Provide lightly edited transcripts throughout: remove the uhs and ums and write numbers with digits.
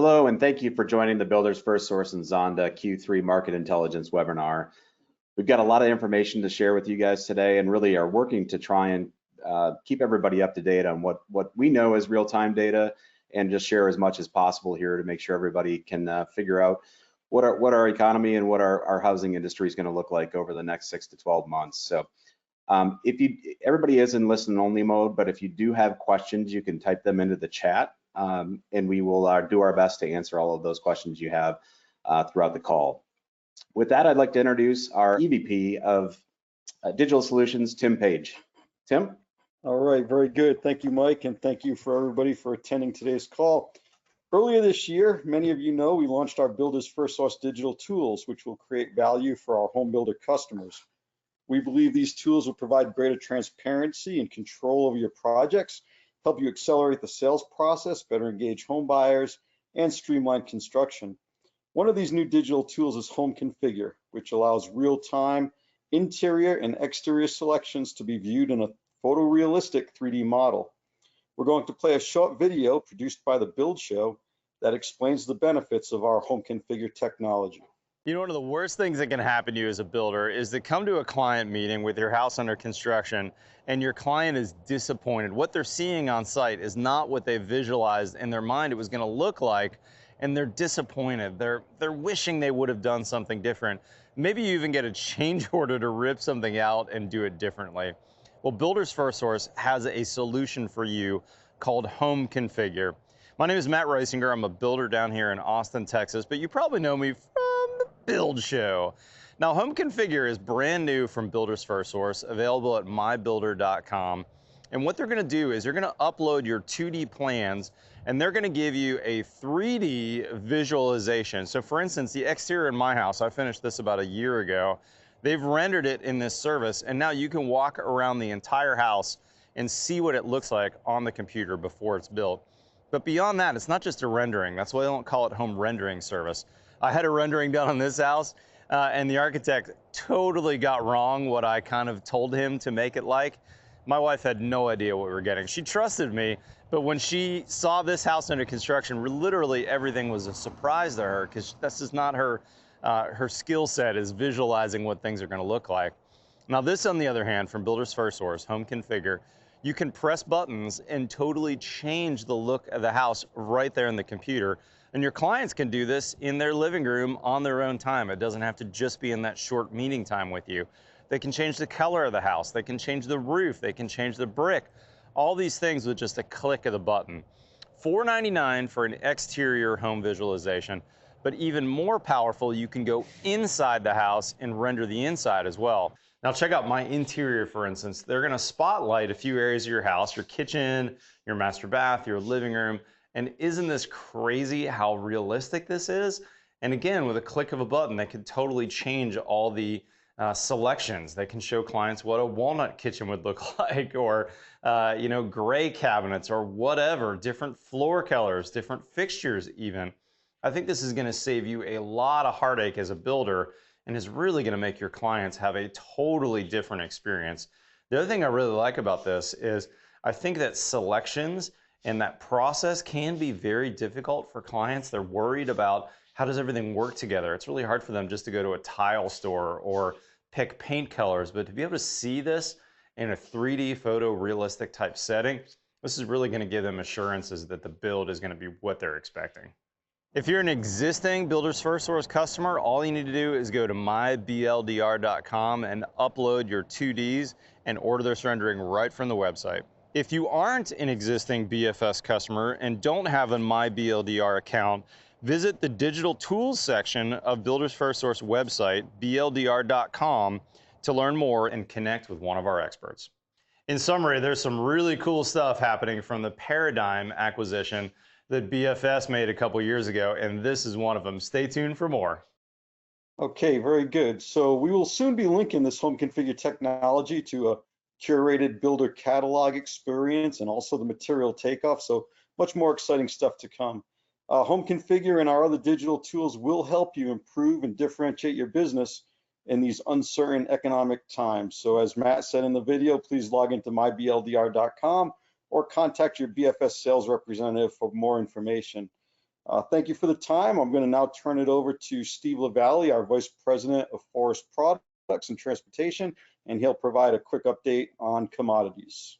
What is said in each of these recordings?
Hello, and thank you for joining the Builders FirstSource and Zonda Q3 Market Intelligence webinar. We've got a lot of information to share with you guys today and really are working to try and keep everybody up to date on what we know as real-time data and just share as much as possible here to make sure everybody can figure out what our economy and what our housing industry is going to look like over the next 6 to 12 months. So everybody is in listen only mode, but if you do have questions, you can type them into the chat. And we will do our best to answer all of those questions you have throughout the call. With that, I'd like to introduce our EVP of Digital Solutions, Tim Page. Tim? All right, very good. Thank you, Mike, and thank you for everybody for attending today's call. Earlier this year, many of you know we launched our Builders FirstSource digital tools, which will create value for our home builder customers. We believe these tools will provide greater transparency and control over your projects, help you accelerate the sales process, better engage home buyers, and streamline construction. One of these new digital tools is Home Configure, which allows real-time interior and exterior selections to be viewed in a photorealistic 3D model. We're going to play a short video produced by the Build Show that explains the benefits of our Home Configure technology. You know, one of the worst things that can happen to you as a builder is to come to a client meeting with your house under construction and your client is disappointed. What they're seeing on site is not what they visualized in their mind it was going to look like, and they're disappointed. They're wishing they would have done something different. Maybe you even get a change order to rip something out and do it differently. Well, Builders FirstSource has a solution for you called Home Configure. My name is Matt Reisinger. I'm a builder down here in Austin, Texas, but you probably know me from the Build Show. Now, Home Configure is brand new from Builders FirstSource, available at mybuilder.com. And what they're going to do is they're going to upload your 2D plans, and they're going to give you a 3D visualization. So for instance, the exterior in my house, I finished this about a year ago. They've rendered it in this service, and now you can walk around the entire house and see what it looks like on the computer before it's built. But beyond that, it's not just a rendering. That's why they don't call it home rendering service. I had a rendering done on this house, and the architect totally got wrong what I kind of told him to make it like. My wife had no idea what we were getting. She trusted me, but when she saw this house under construction, literally everything was a surprise to her because this is not her skill set, is visualizing what things are going to look like. Now this, on the other hand, from Builders FirstSource, Home Configure, you can press buttons and totally change the look of the house right there in the computer. And your clients can do this in their living room on their own time. It doesn't have to just be in that short meeting time with you. They can change the color of the house. They can change the roof. They can change the brick. All these things with just a click of the button. $4.99 for an exterior home visualization. But even more powerful, you can go inside the house and render the inside as well. Now check out my interior, for instance. They're going to spotlight a few areas of your house, your kitchen, your master bath, your living room. And isn't this crazy how realistic this is? And again, with a click of a button, they can totally change all the selections. They can show clients what a walnut kitchen would look like, or gray cabinets, or whatever, different floor colors, different fixtures even. I think this is going to save you a lot of heartache as a builder and is really going to make your clients have a totally different experience. The other thing I really like about this is I think that selections and that process can be very difficult for clients. They're worried about how does everything work together. It's really hard for them just to go to a tile store or pick paint colors, but to be able to see this in a 3D photorealistic type setting, this is really going to give them assurances that the build is going to be what they're expecting. If you're an existing Builders FirstSource customer, all you need to do is go to mybldr.com and upload your 2Ds and order this rendering right from the website. If you aren't an existing BFS customer and don't have a MyBLDR account, visit the digital tools section of Builders FirstSource website, bldr.com, to learn more and connect with one of our experts. In summary, there's some really cool stuff happening from the Paradigm acquisition that BFS made a couple years ago, and this is one of them. Stay tuned for more. Okay, very good. So we will soon be linking this Home Configure technology to a curated builder catalog experience and also the material takeoff. So much more exciting stuff to come. Home Configure and our other digital tools will help you improve and differentiate your business in these uncertain economic times. So as Matt said in the video, please log into mybldr.com or contact your BFS sales representative for more information. Thank you for the time. I'm going to now turn it over to Steve LaValley, our Vice President of Forest Products and Transportation, and he'll provide a quick update on commodities.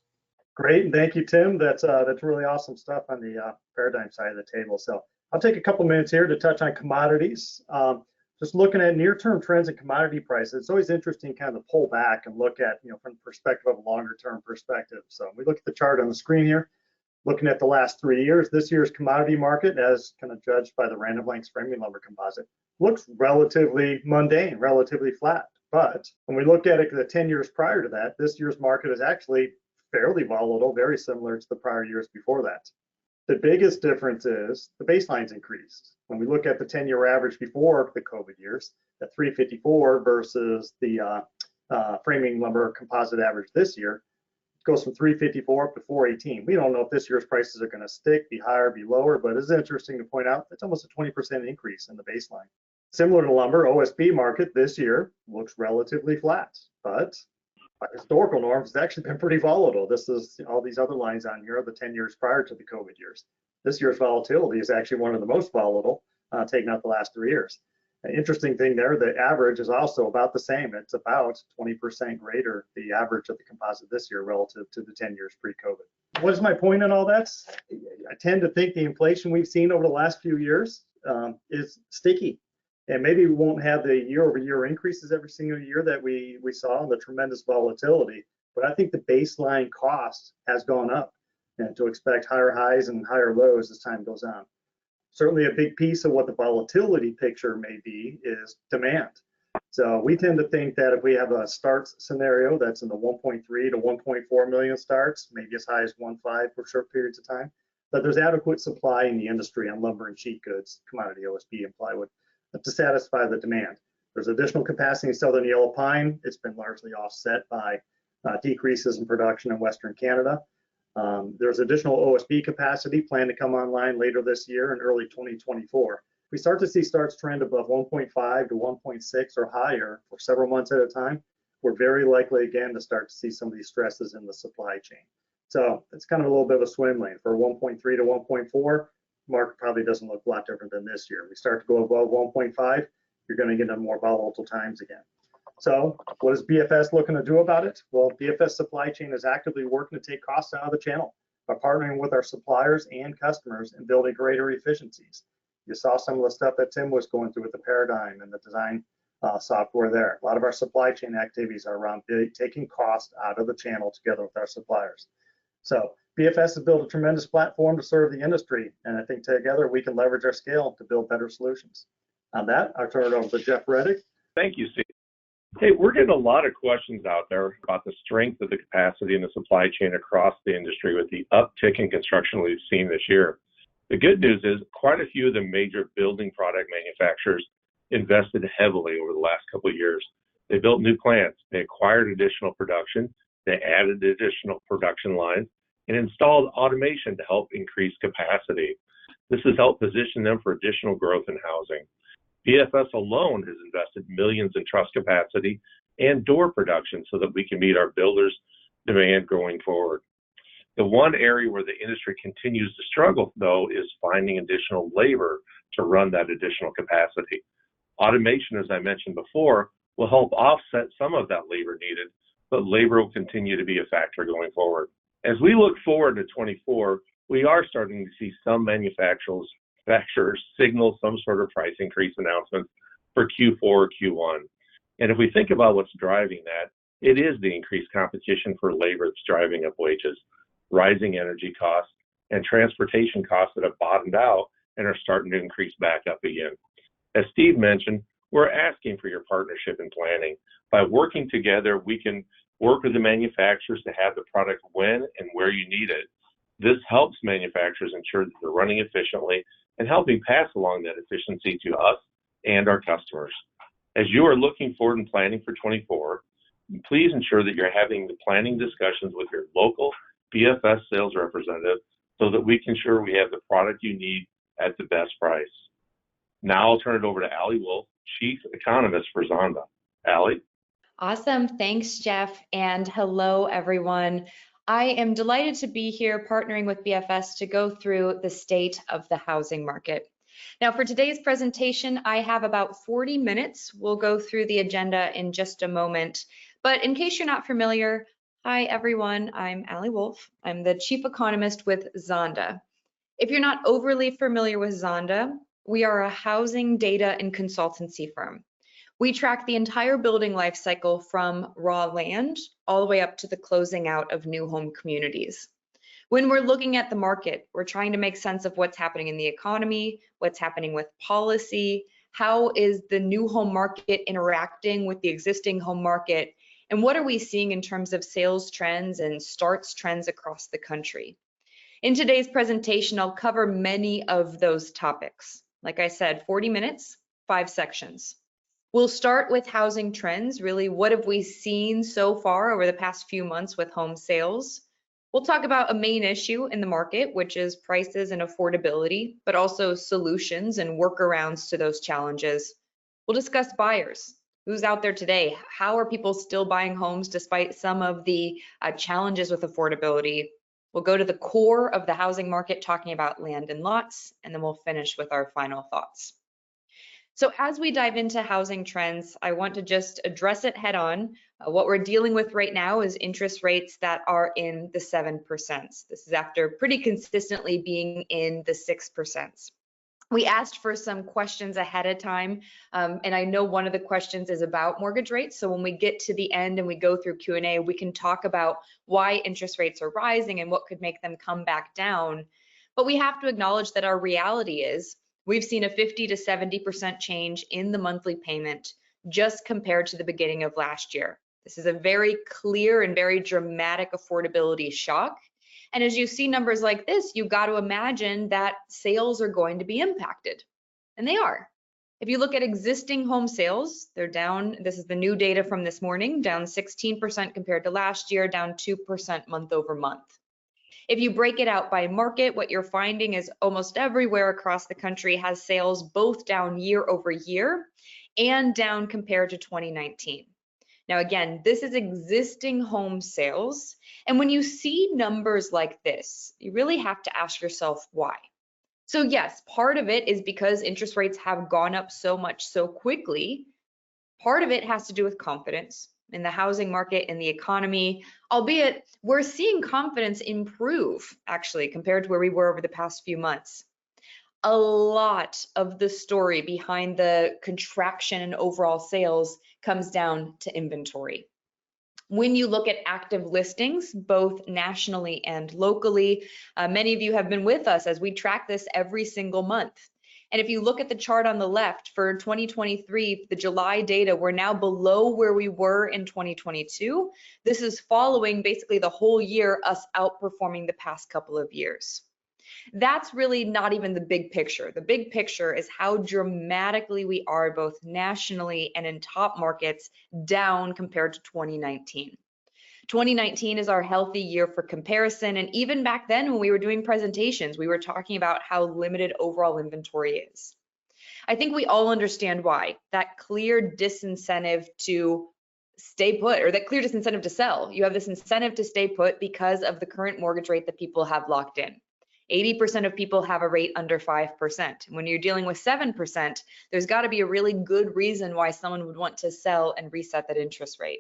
Great, and thank you, Tim. That's really awesome stuff on the paradigm side of the table. So I'll take a couple minutes here to touch on commodities. Just looking at near-term trends in commodity prices, it's always interesting kind of pull back and look at, from the perspective of a longer-term perspective. So we look at the chart on the screen here, looking at the last 3 years. This year's commodity market, as kind of judged by the Random Lengths framing lumber composite, looks relatively mundane, relatively flat. But when we look at it the 10 years prior to that, this year's market is actually fairly volatile, very similar to the prior years before that. The biggest difference is the baseline's increased. When we look at the 10-year average before the COVID years, at 354 versus the framing lumber composite average this year, it goes from 354 up to 418. We don't know if this year's prices are going to stick, be higher, be lower, but it's interesting to point out that's almost a 20% increase in the baseline. Similar to lumber, OSB market this year looks relatively flat, but by historical norms, it's actually been pretty volatile. This is all these other lines on here are the 10 years prior to the COVID years. This year's volatility is actually one of the most volatile, taking out the last 3 years. An interesting thing there, the average is also about the same. It's about 20% greater, the average of the composite this year relative to the 10 years pre-COVID. What is my point in all that? I tend to think the inflation we've seen over the last few years is sticky. And maybe we won't have the year-over-year increases every single year that we saw in the tremendous volatility, but I think the baseline cost has gone up, and to expect higher highs and higher lows as time goes on. Certainly a big piece of what the volatility picture may be is demand. So we tend to think that if we have a starts scenario that's in the 1.3 to 1.4 million starts, maybe as high as 1.5 for short periods of time, that there's adequate supply in the industry on lumber and sheet goods, commodity OSB and plywood, to satisfy the demand. There's additional capacity in southern yellow pine. It's been largely offset by decreases in production in Western Canada. There's additional OSB capacity planned to come online later this year and early 2024. If we start to see starts trend above 1.5 to 1.6 or higher for several months at a time, we're very likely again to start to see some of these stresses in the supply chain. So it's kind of a little bit of a swim lane. For 1.3 to 1.4, market probably doesn't look a lot different than this year. We start to go above 1.5, you're going to get into more volatile times again. So what is BFS looking to do about it? Well, BFS supply chain is actively working to take costs out of the channel by partnering with our suppliers and customers and building greater efficiencies. You saw some of the stuff that Tim was going through with the paradigm and the design software there. A lot of our supply chain activities are around taking cost out of the channel together with our suppliers. So BFS has built a tremendous platform to serve the industry, and I think together we can leverage our scale to build better solutions. On that, I'll turn it over to Jeff Rettig. Thank you, Steve. Hey, we're getting a lot of questions out there about the strength of the capacity in the supply chain across the industry with the uptick in construction we've seen this year. The good news is quite a few of the major building product manufacturers invested heavily over the last couple of years. They built new plants, they acquired additional production, they added additional production lines, and installed automation to help increase capacity. This has helped position them for additional growth in housing. BFS alone has invested millions in truss capacity and door production so that we can meet our builders' demand going forward. The one area where the industry continues to struggle, though, is finding additional labor to run that additional capacity. Automation, as I mentioned before, will help offset some of that labor needed, but labor will continue to be a factor going forward. As we look forward to 24, we are starting to see some manufacturers signal some sort of price increase announcements for Q4 or Q1. And if we think about what's driving that, it is the increased competition for labor that's driving up wages, rising energy costs, and transportation costs that have bottomed out and are starting to increase back up again. As Steve mentioned, we're asking for your partnership in planning. By working together, we can work with the manufacturers to have the product when and where you need it. This helps manufacturers ensure that they're running efficiently and helping pass along that efficiency to us and our customers. As you are looking forward and planning for 24, please ensure that you're having the planning discussions with your local BFS sales representative so that we can ensure we have the product you need at the best price. Now I'll turn it over to Allie Wolf, Chief Economist for Zonda. Allie? Awesome. Thanks, Jeff. And hello, everyone. I am delighted to be here partnering with BFS to go through the state of the housing market. Now for today's presentation, I have about 40 minutes. We'll go through the agenda in just a moment. But in case you're not familiar, hi everyone, I'm Allie Wolf. I'm the Chief Economist with Zonda. If you're not overly familiar with Zonda, we are a housing data and consultancy firm. We track the entire building life cycle from raw land all the way up to the closing out of new home communities. When we're looking at the market, we're trying to make sense of what's happening in the economy, what's happening with policy, how is the new home market interacting with the existing home market, and what are we seeing in terms of sales trends and starts trends across the country. In today's presentation, I'll cover many of those topics. Like I said, 40 minutes, 5 sections. We'll start with housing trends, really what have we seen so far over the past few months with home sales. We'll talk about a main issue in the market, which is prices and affordability, but also solutions and workarounds to those challenges. We'll discuss buyers. Who's out there today? How are people still buying homes despite some of the challenges with affordability? We'll go to the core of the housing market, talking about land and lots, and then we'll finish with our final thoughts. So as we dive into housing trends, I want to just address it head on. What we're dealing with right now is interest rates that are in the 7%. This is after pretty consistently being in the 6%. We asked for some questions ahead of time, and I know one of the questions is about mortgage rates. So when we get to the end and we go through Q&A, we can talk about why interest rates are rising and what could make them come back down. But we have to acknowledge that our reality is we've seen a 50 to 70% change in the monthly payment just compared to the beginning of last year. This is a very clear and very dramatic affordability shock. And as you see numbers like this, you've got to imagine that sales are going to be impacted, and they are. If you look at existing home sales, they're down. This is the new data from this morning, down 16% compared to last year, down 2% month over month. If you break it out by market, what you're finding is almost everywhere across the country has sales both down year over year and down compared to 2019. Now, again, this is existing home sales. And when you see numbers like this, you really have to ask yourself why. So yes, part of it is because interest rates have gone up so much so quickly. Part of it has to do with confidence in the housing market, in the economy, albeit we're seeing confidence improve actually compared to where we were over the past few months. A lot of the story behind the contraction in overall sales comes down to inventory. When you look at active listings, both nationally and locally, many of you have been with us as we track this every single month. And if you look at the chart on the left for 2023, the July data, we're now below where we were in 2022. This is following basically the whole year, us outperforming the past couple of years. That's really not even the big picture. The big picture is how dramatically we are both nationally and in top markets down compared to 2019. 2019 is our healthy year for comparison. And even back then when we were doing presentations, we were talking about how limited overall inventory is. I think we all understand why. That clear disincentive to stay put, or that clear disincentive to sell. You have this incentive to stay put because of the current mortgage rate that people have locked in. 80% of people have a rate under 5%. When you're dealing with 7%, there's got to be a really good reason why someone would want to sell and reset that interest rate.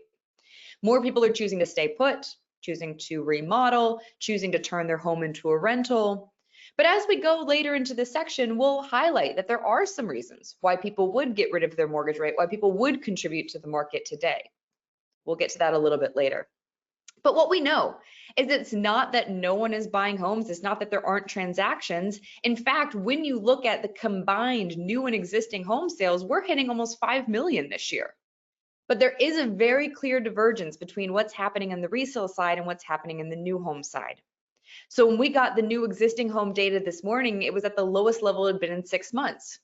More people are choosing to stay put, choosing to remodel, choosing to turn their home into a rental. But as we go later into this section, we'll highlight that there are some reasons why people would get rid of their mortgage rate, why people would contribute to the market today. We'll get to that a little bit later. But what we know is it's not that no one is buying homes. It's not that there aren't transactions. In fact, when you look at the combined new and existing home sales, we're hitting almost 5 million this year. But there is a very clear divergence between what's happening on the resale side and what's happening in the new home side. So when we got the new existing home data this morning, it was at the lowest level it had been in 6 months.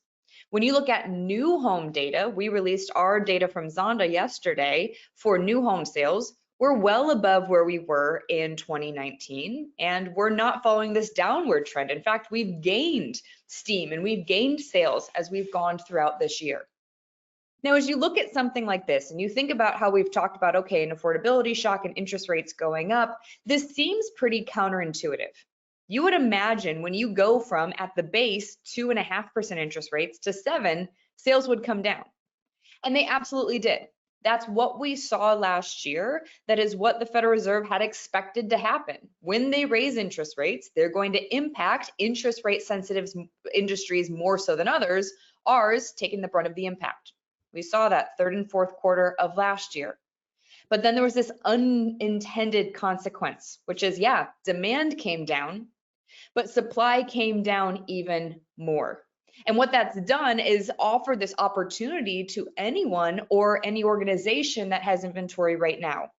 When you look at new home data, we released our data from Zonda yesterday for new home sales. We're well above where we were in 2019, and we're not following this downward trend. In fact, we've gained steam and we've gained sales as we've gone throughout this year. Now, as you look at something like this and you think about how we've talked about, okay, an affordability shock and interest rates going up, this seems pretty counterintuitive. You would imagine when you go from at the base 2.5% interest rates to 7%, sales would come down. And they absolutely did. That's what we saw last year. That is what the Federal Reserve had expected to happen. When they raise interest rates, they're going to impact interest rate sensitive industries more so than others, ours taking the brunt of the impact. We saw that third and fourth quarter of last year. But then there was this unintended consequence, which is, yeah, demand came down, but supply came down even more. And what that's done is offer this opportunity to anyone or any organization that has inventory right now.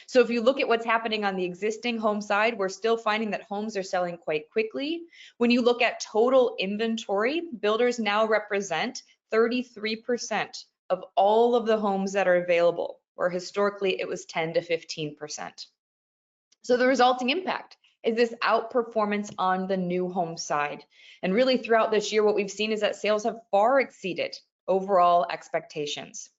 So if you look at what's happening on the existing home side, we're still finding that homes are selling quite quickly. When you look at total inventory, builders now represent 33% of all of the homes that are available, where historically it was 10 to 15%. So the resulting impact is this outperformance on the new home side. And really throughout this year, what we've seen is that sales have far exceeded overall expectations.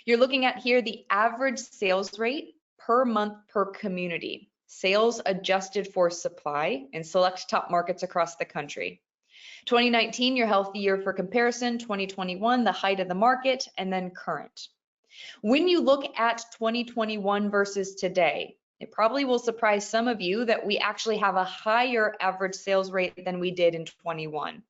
You're looking at here the average sales rate per month per community, sales adjusted for supply in select top markets across the country. 2019, your healthy year for comparison, 2021, the height of the market, and then current. When you look at 2021 versus today, it probably will surprise some of you that we actually have a higher average sales rate than we did in 21.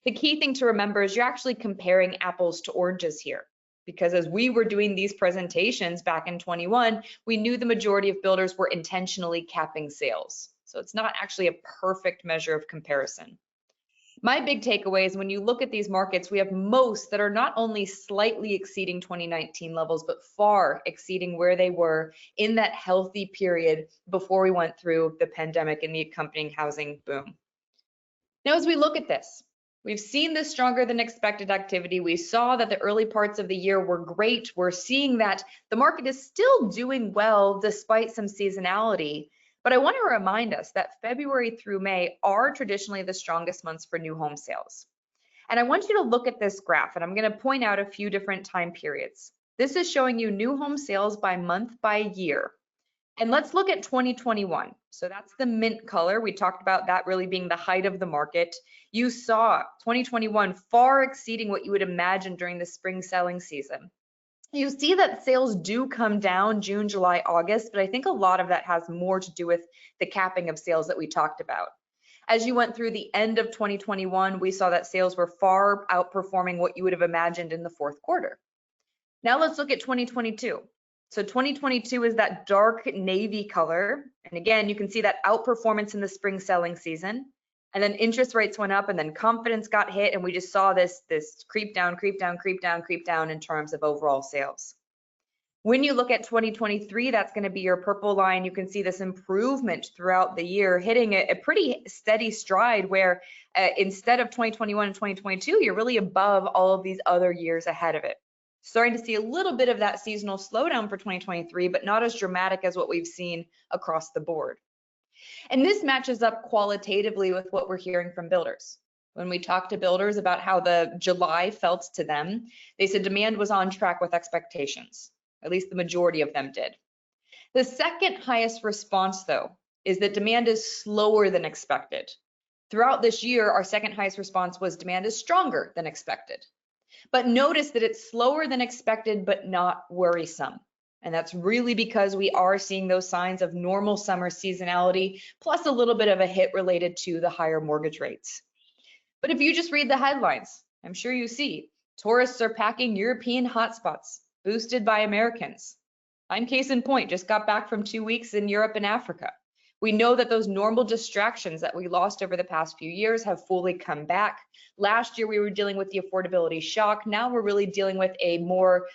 The key thing to remember is you're actually comparing apples to oranges here, because as we were doing these presentations back in 21, we knew the majority of builders were intentionally capping sales. So it's not actually a perfect measure of comparison. My big takeaway is when you look at these markets, we have most that are not only slightly exceeding 2019 levels, but far exceeding where they were in that healthy period before we went through the pandemic and the accompanying housing boom. Now, as we look at this, we've seen this stronger than expected activity. We saw that the early parts of the year were great. We're seeing that the market is still doing well despite some seasonality. But I want to remind us that February through May are traditionally the strongest months for new home sales. And I want you to look at this graph, and I'm going to point out a few different time periods. This is showing you new home sales by month by year. And let's look at 2021. So that's the mint color. We talked about that really being the height of the market. You saw 2021 far exceeding what you would imagine during the spring selling season. You see that sales do come down June, July, August, but I think a lot of that has more to do with the capping of sales that we talked about. As you went through the end of 2021, we saw that sales were far outperforming what you would have imagined in the fourth quarter. Now let's look at 2022. So 2022 is that dark navy color. And again, you can see that outperformance in the spring selling season. And then interest rates went up and then confidence got hit. And we just saw this creep down, creep down, creep down, creep down in terms of overall sales. When you look at 2023, that's going to be your purple line. You can see this improvement throughout the year, hitting a pretty steady stride where instead of 2021 and 2022, you're really above all of these other years ahead of it. Starting to see a little bit of that seasonal slowdown for 2023, but not as dramatic as what we've seen across the board. And this matches up qualitatively with what we're hearing from builders. When we talked to builders about how the July felt to them, they said demand was on track with expectations. At least the majority of them did. The second highest response, though, is that demand is slower than expected. Throughout this year, our second highest response was demand is stronger than expected. But notice that it's slower than expected, but not worrisome. And that's really because we are seeing those signs of normal summer seasonality, plus a little bit of a hit related to the higher mortgage rates. But if you just read the headlines, I'm sure you see tourists are packing European hotspots, boosted by Americans. I'm case in point, just got back from 2 weeks in Europe and Africa. We know that those normal distractions that we lost over the past few years have fully come back. Last year, we were dealing with the affordability shock. Now we're really dealing with a more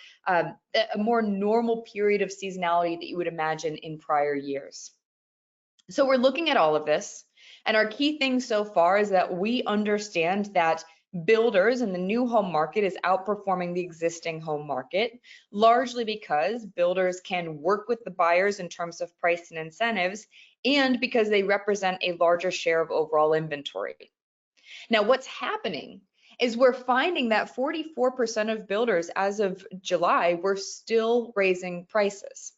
normal period of seasonality that you would imagine in prior years. So we're looking at all of this. And our key thing so far is that we understand that builders in the new home market is outperforming the existing home market, largely because builders can work with the buyers in terms of price and incentives, and because they represent a larger share of overall inventory. Now, what's happening is we're finding that 44% of builders as of July were still raising prices.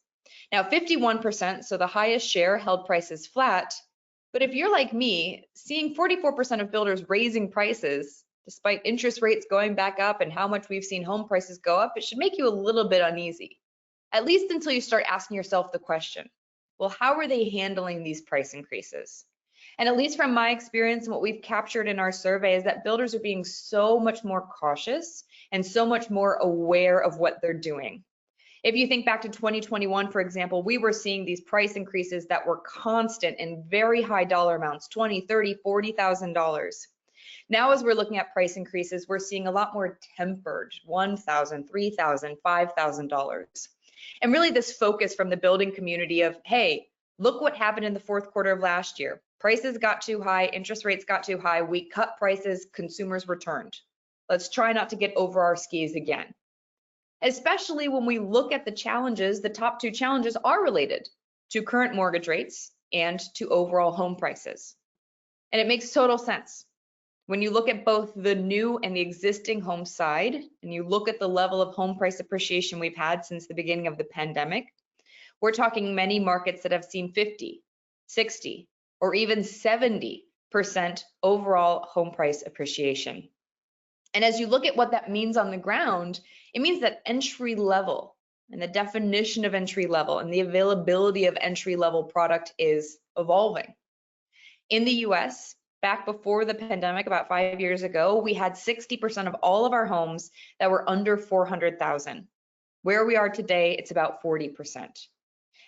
Now, 51%, so the highest share, held prices flat, But if you're like me, seeing 44% of builders raising prices, despite interest rates going back up and how much we've seen home prices go up, it should make you a little bit uneasy, at least until you start asking yourself the question, well, how are they handling these price increases? And at least from my experience and what we've captured in our survey is that builders are being so much more cautious and so much more aware of what they're doing. If you think back to 2021, for example, we were seeing these price increases that were constant in very high dollar amounts, $20,000, $30,000, $40,000. Now, as we're looking at price increases, we're seeing a lot more tempered, $1,000, $3,000, $5,000. And really this focus from the building community of, hey, look what happened in the fourth quarter of last year. Prices got too high, interest rates got too high, we cut prices, consumers returned. Let's try not to get over our skis again. Especially when we look at the challenges, the top two challenges are related to current mortgage rates and to overall home prices. And it makes total sense. When you look at both the new and the existing home side, and you look at the level of home price appreciation we've had since the beginning of the pandemic, we're talking many markets that have seen 50, 60, or even 70% overall home price appreciation. And as you look at what that means on the ground, it means that entry level and the definition of entry level and the availability of entry level product is evolving. In the US, back before the pandemic, about 5 years ago, we had 60% of all of our homes that were under 400,000. Where we are today, it's about 40%.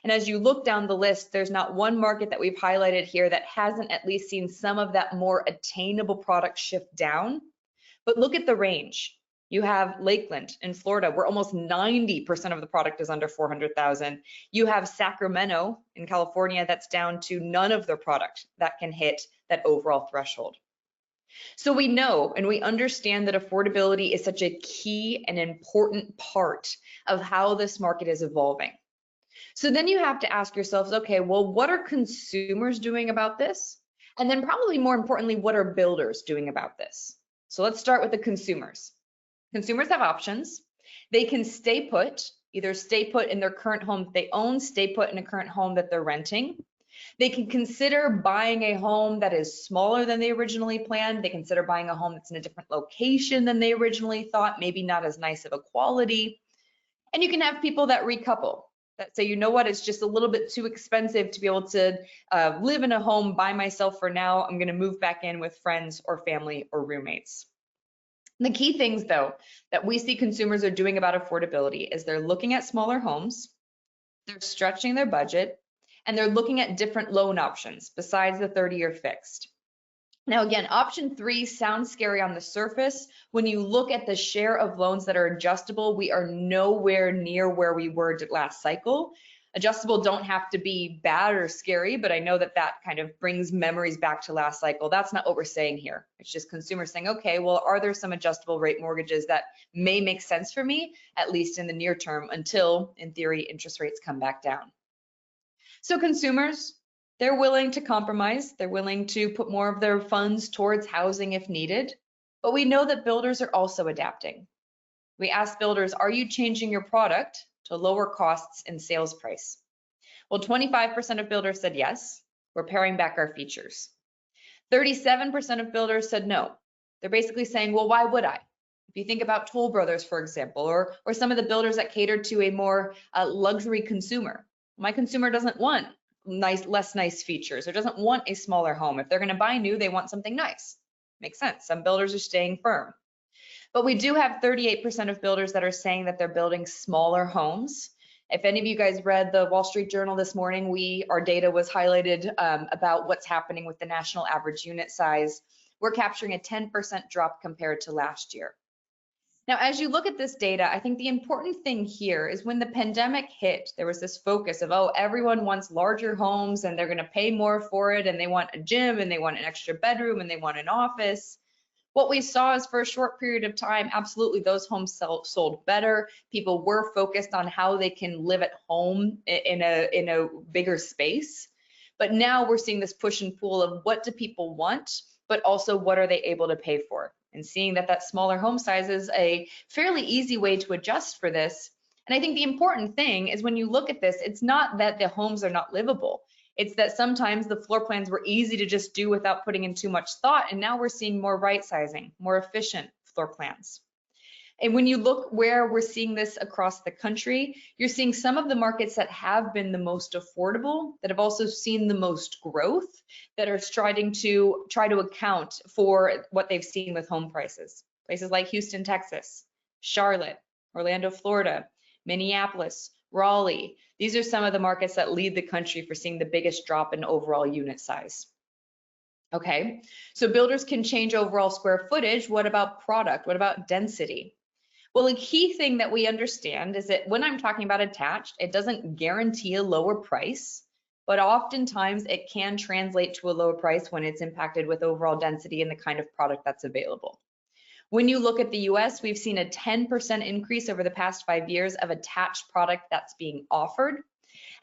And as you look down the list, there's not one market that we've highlighted here that hasn't at least seen some of that more attainable product shift down. But look at the range. You have Lakeland in Florida, where almost 90% of the product is under 400,000. You have Sacramento in California that's down to none of their product that can hit that overall threshold. So we know and we understand that affordability is such a key and important part of how this market is evolving. So then you have to ask yourselves, okay, well, what are consumers doing about this? And then probably more importantly, what are builders doing about this? So let's start with the consumers. Consumers have options. They can stay put, either stay put in their current home that they own, stay put in a current home that they're renting. They can consider buying a home that is smaller than they originally planned. They consider buying a home that's in a different location than they originally thought, maybe not as nice of a quality. And you can have people that recouple, that say, you know what, it's just a little bit too expensive to be able to live in a home by myself for now. I'm going to move back in with friends or family or roommates. The key things, though, that we see consumers are doing about affordability is they're looking at smaller homes, they're stretching their budget, and they're looking at different loan options besides the 30-year fixed. Now, again, option 3 sounds scary on the surface. When you look at the share of loans that are adjustable, we are nowhere near where we were last cycle. Adjustable don't have to be bad or scary, but I know that that kind of brings memories back to last cycle. That's not what we're saying here. It's just consumers saying, okay, well, are there some adjustable rate mortgages that may make sense for me, at least in the near term, until, in theory, interest rates come back down. So consumers, they're willing to compromise. They're willing to put more of their funds towards housing if needed. But we know that builders are also adapting. We asked builders, are you changing your product to lower costs and sales price? Well, 25% of builders said yes, we're paring back our features. 37% of builders said no. They're basically saying, well, why would I? If you think about Toll Brothers, for example, or some of the builders that cater to a more luxury consumer. My consumer doesn't want less nice features or doesn't want a smaller home. If they're going to buy new, they want something nice. Makes sense. Some builders are staying firm. But we do have 38% of builders that are saying that they're building smaller homes. If any of you guys read the Wall Street Journal this morning, our data was highlighted about what's happening with the national average unit size. We're capturing a 10% drop compared to last year. Now, as you look at this data, I think the important thing here is when the pandemic hit, there was this focus of, oh, everyone wants larger homes and they're going to pay more for it, and they want a gym and they want an extra bedroom and they want an office. What we saw is for a short period of time, absolutely, those homes sold better. People were focused on how they can live at home in a bigger space. But now we're seeing this push and pull of what do people want, but also what are they able to pay for? And seeing that smaller home size is a fairly easy way to adjust for this. And I think the important thing is when you look at this, it's not that the homes are not livable. It's that sometimes the floor plans were easy to just do without putting in too much thought, and now we're seeing more right sizing, more efficient floor plans. And when you look where we're seeing this across the country, you're seeing some of the markets that have been the most affordable, that have also seen the most growth, that are trying to account for what they've seen with home prices. Places like Houston, Texas, Charlotte, Orlando, Florida, Minneapolis, Raleigh. These are some of the markets that lead the country for seeing the biggest drop in overall unit size. Okay, so builders can change overall square footage. What about product? What about density? Well, a key thing that we understand is that when I'm talking about attached, it doesn't guarantee a lower price, but oftentimes it can translate to a lower price when it's impacted with overall density and the kind of product that's available. When you look at the US, we've seen a 10% increase over the past 5 years of attached product that's being offered.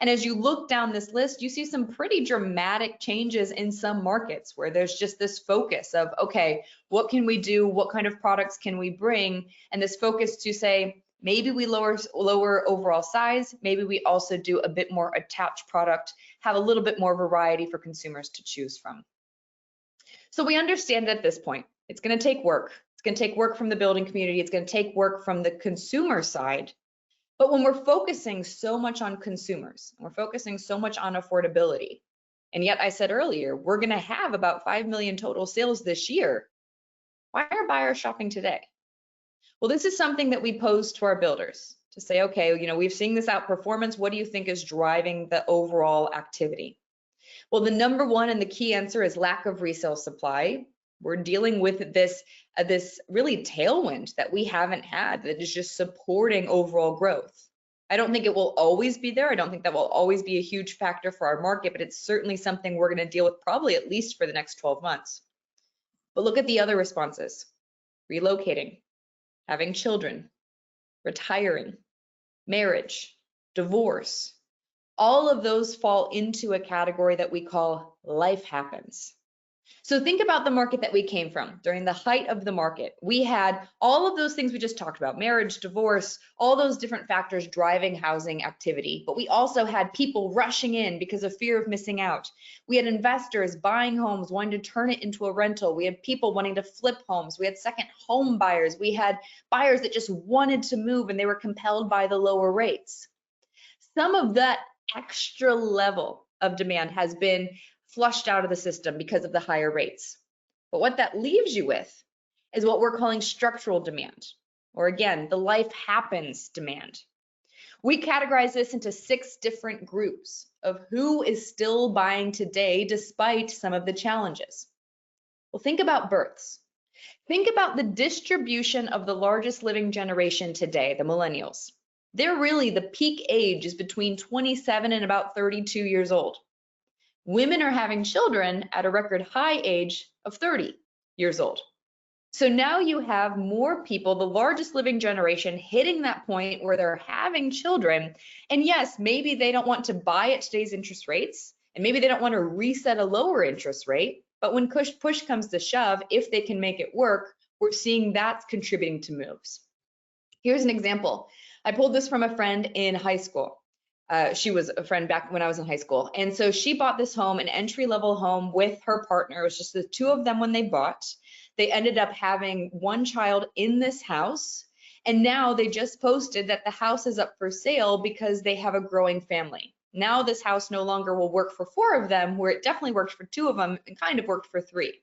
And as you look down this list, you see some pretty dramatic changes in some markets where there's just this focus of, okay, what can we do? What kind of products can we bring? And this focus to say, maybe we lower overall size, maybe we also do a bit more attached product, have a little bit more variety for consumers to choose from. So we understand at this point, it's going to take work. It's going to take work from the building community. It's going to take work from the consumer side. But when we're focusing so much on consumers, we're focusing so much on affordability, and yet I said earlier, we're going to have about 5 million total sales this year. Why are buyers shopping today? Well, this is something that we pose to our builders to say, okay, we've seen this outperformance. What do you think is driving the overall activity? Well, the number one and the key answer is lack of resale supply. We're dealing with this really tailwind that we haven't had that is just supporting overall growth. I don't think it will always be there. I don't think that will always be a huge factor for our market, but it's certainly something we're going to deal with probably at least for the next 12 months. But look at the other responses: relocating, having children, retiring, marriage, divorce. All of those fall into a category that we call life happens. So think about the market that we came from during the height of the market. We had all of those things we just talked about: marriage, divorce, all those different factors driving housing activity. But we also had people rushing in because of fear of missing out. We had investors buying homes, wanting to turn it into a rental. We had people wanting to flip homes. We had second home buyers. We had buyers that just wanted to move and they were compelled by the lower rates. Some of that extra level of demand has been flushed out of the system because of the higher rates. But what that leaves you with is what we're calling structural demand, or again, the life happens demand. We categorize this into 6 different groups of who is still buying today despite some of the challenges. Well, think about births. Think about the distribution of the largest living generation today, the millennials. They're really, the peak age is between 27 and about 32 years old. Women are having children at a record high age of 30 years old. So now you have more people, the largest living generation, hitting that point where they're having children. And yes, maybe they don't want to buy at today's interest rates, and maybe they don't want to reset a lower interest rate. But when push comes to shove, if they can make it work, we're seeing that's contributing to moves. Here's an example. I pulled this from a friend in high school. She was a friend back when I was in high school. And so she bought this home, an entry-level home with her partner. It was just the 2 of them when they bought. They ended up having 1 child in this house. And now they just posted that the house is up for sale because they have a growing family. Now this house no longer will work for 4 of them, where it definitely worked for 2 of them and kind of worked for 3.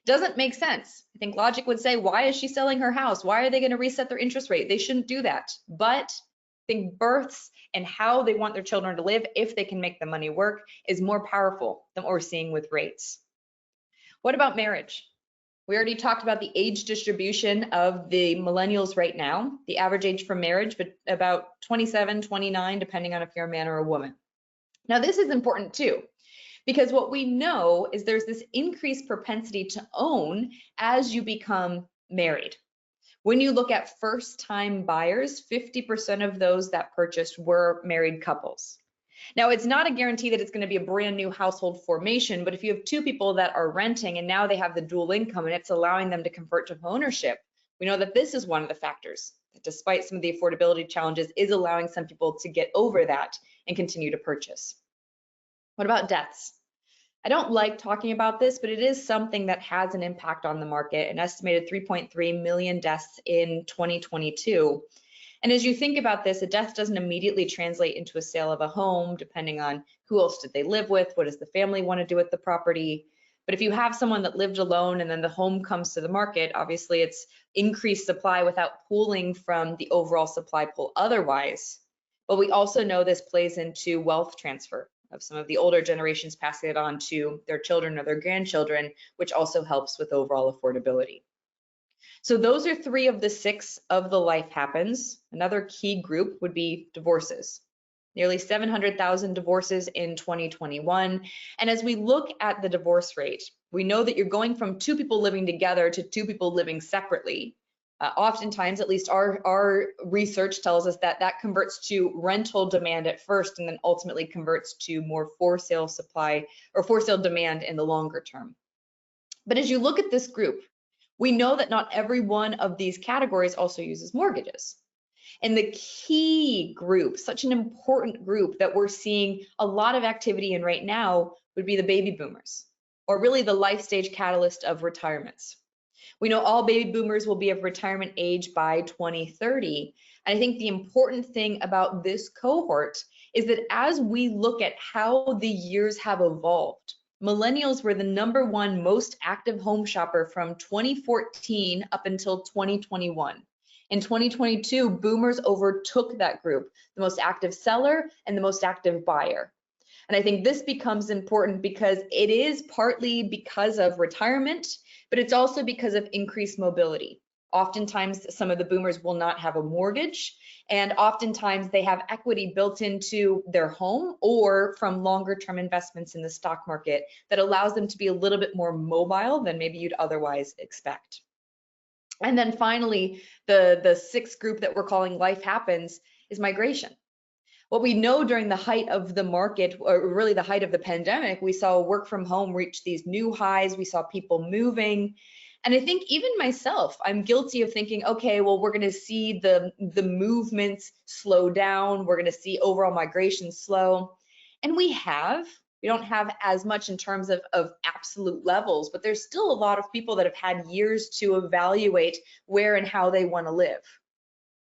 Doesn't make sense. I think logic would say, why is she selling her house? Why are they going to reset their interest rate? They shouldn't do that. But I think births and how they want their children to live, if they can make the money work, is more powerful than what we're seeing with rates. What about marriage? We already talked about the age distribution of the millennials right now. The average age for marriage, but about 27, 29, depending on if you're a man or a woman. Now, this is important too, because what we know is there's this increased propensity to own as you become married. When you look at first-time buyers, 50% of those that purchased were married couples. Now, it's not a guarantee that it's going to be a brand new household formation, but if you have 2 people that are renting and now they have the dual income and it's allowing them to convert to ownership, we know that this is one of the factors that, despite some of the affordability challenges, is allowing some people to get over that and continue to purchase. What about deaths? I don't like talking about this, but it is something that has an impact on the market, an estimated 3.3 million deaths in 2022. And as you think about this, a death doesn't immediately translate into a sale of a home, depending on who else did they live with, what does the family want to do with the property. But if you have someone that lived alone and then the home comes to the market, obviously it's increased supply without pooling from the overall supply pool otherwise. But we also know this plays into wealth transfer of some of the older generations passing it on to their children or their grandchildren, which also helps with overall affordability. So those are 3 of the 6 of the life happens. Another key group would be divorces. Nearly 700,000 divorces in 2021. And as we look at the divorce rate, we know that you're going from 2 people living together to 2 people living separately. Oftentimes, at least our research tells us that that converts to rental demand at first and then ultimately converts to more for sale supply or for sale demand in the longer term. But as you look at this group, we know that not every one of these categories also uses mortgages. And the key group, such an important group that we're seeing a lot of activity in right now, would be the baby boomers, or really the life stage catalyst of retirements. We know all baby boomers will be of retirement age by 2030. And I think the important thing about this cohort is that as we look at how the years have evolved, millennials were the #1 most active home shopper from 2014 up until 2021. In 2022, boomers overtook that group, the most active seller and the most active buyer. And I think this becomes important because it is partly because of retirement, but it's also because of increased mobility. Oftentimes, some of the boomers will not have a mortgage, and oftentimes they have equity built into their home or from longer term investments in the stock market that allows them to be a little bit more mobile than maybe you'd otherwise expect. And then finally, the 6th group that we're calling life happens is migration. What we know during the height of the market, or really the height of the pandemic, we saw work from home reach these new highs. We saw people moving. And I think even myself, I'm guilty of thinking, okay, well, we're going to see the movements slow down. We're going to see overall migration slow. And we don't have as much in terms of absolute levels, but there's still a lot of people that have had years to evaluate where and how they want to live.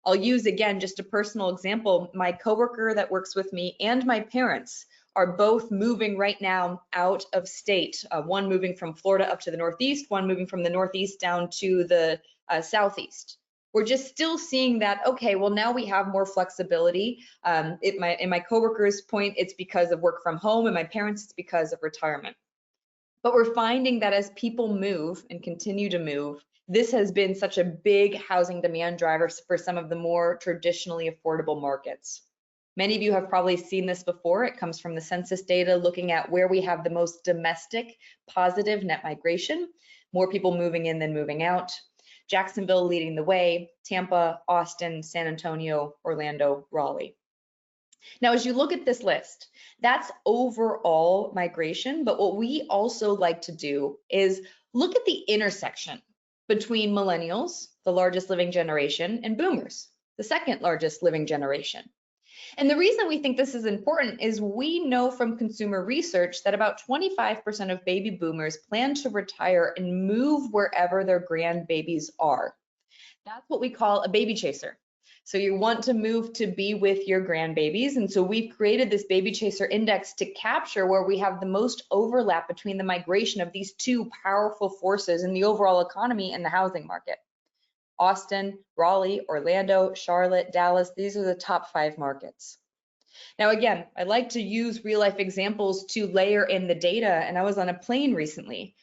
I'll use, again, just a personal example. My coworker that works with me and my parents are both moving right now out of state, one moving from Florida up to the Northeast, one moving from the Northeast down to the Southeast. We're just still seeing that, okay, well, now we have more flexibility. In my coworker's point, it's because of work from home, and my parents, it's because of retirement. But we're finding that as people move and continue to move, this has been such a big housing demand driver for some of the more traditionally affordable markets. Many of you have probably seen this before. It comes from the census data looking at where we have the most domestic positive net migration, more people moving in than moving out. Jacksonville leading the way, Tampa, Austin, San Antonio, Orlando, Raleigh. Now, as you look at this list, that's overall migration, but what we also like to do is look at the intersection between millennials, the largest living generation, and boomers, the 2nd largest living generation. And the reason we think this is important is we know from consumer research that about 25% of baby boomers plan to retire and move wherever their grandbabies are. That's what we call a baby chaser. So you want to move to be with your grandbabies. And so we've created this baby chaser index to capture where we have the most overlap between the migration of these 2 powerful forces in the overall economy and the housing market. Austin, Raleigh, Orlando, Charlotte, Dallas, these are the top 5 markets. Now, again, I like to use real life examples to layer in the data, and I was on a plane recently.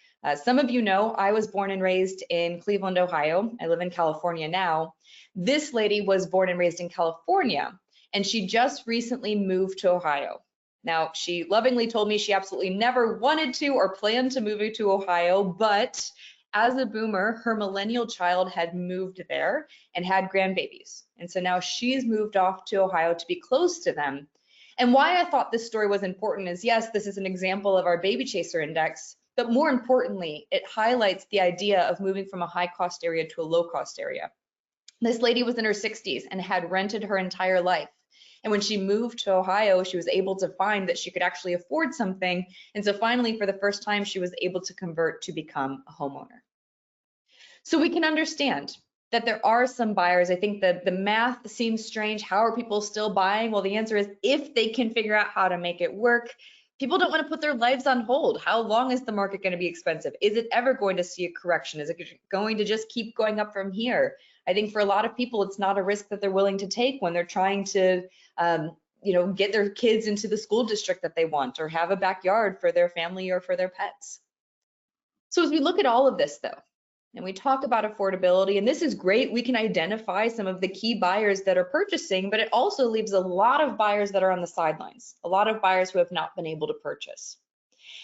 Some of you know I was born and raised in Cleveland, Ohio. I live in California now. This lady was born and raised in California, and she just recently moved to Ohio. Now, she lovingly told me she absolutely never wanted to or planned to move to Ohio, but as a boomer, her millennial child had moved there and had grandbabies. And so now she's moved off to Ohio to be close to them. And why I thought this story was important is, yes, this is an example of our baby chaser index, but more importantly, it highlights the idea of moving from a high cost area to a low cost area. This lady was in her 60s and had rented her entire life. And when she moved to Ohio, she was able to find that she could actually afford something. And so finally, for the first time, she was able to convert to become a homeowner. So we can understand that there are some buyers. I think that the math seems strange. How are people still buying? Well, the answer is if they can figure out how to make it work. People don't want to put their lives on hold. How long is the market going to be expensive? Is it ever going to see a correction? Is it going to just keep going up from here? I think for a lot of people, it's not a risk that they're willing to take when they're trying to, get their kids into the school district that they want or have a backyard for their family or for their pets. So as we look at all of this, though, and we talk about affordability, and this is great, we can identify some of the key buyers that are purchasing, but it also leaves a lot of buyers that are on the sidelines, a lot of buyers who have not been able to purchase.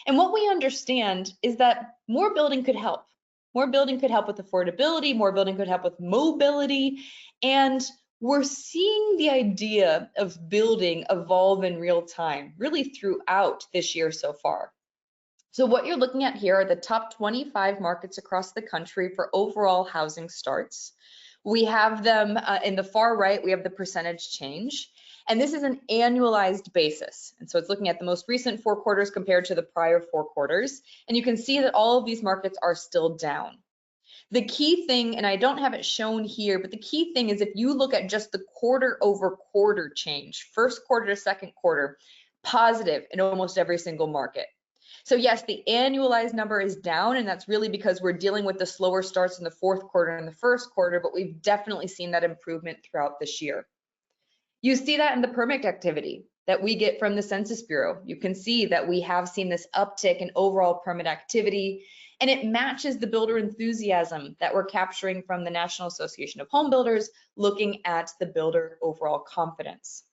And what we understand is that more building could help. More building could help with affordability, more building could help with mobility, and we're seeing the idea of building evolve in real time, really throughout this year so far. So what you're looking at here are the top 25 markets across the country for overall housing starts. We have them in the far right, we have the percentage change. And this is an annualized basis. And so it's looking at the most recent 4 quarters compared to the prior 4 quarters. And you can see that all of these markets are still down. The key thing, and I don't have it shown here, but the key thing is if you look at just the quarter over quarter change, first quarter to second quarter, positive in almost every single market. So yes, the annualized number is down, and that's really because we're dealing with the slower starts in the fourth quarter and the first quarter, but we've definitely seen that improvement throughout this year. You see that in the permit activity that we get from the Census Bureau. You can see that we have seen this uptick in overall permit activity, and it matches the builder enthusiasm that we're capturing from the National Association of Home Builders, looking at the builder overall confidence.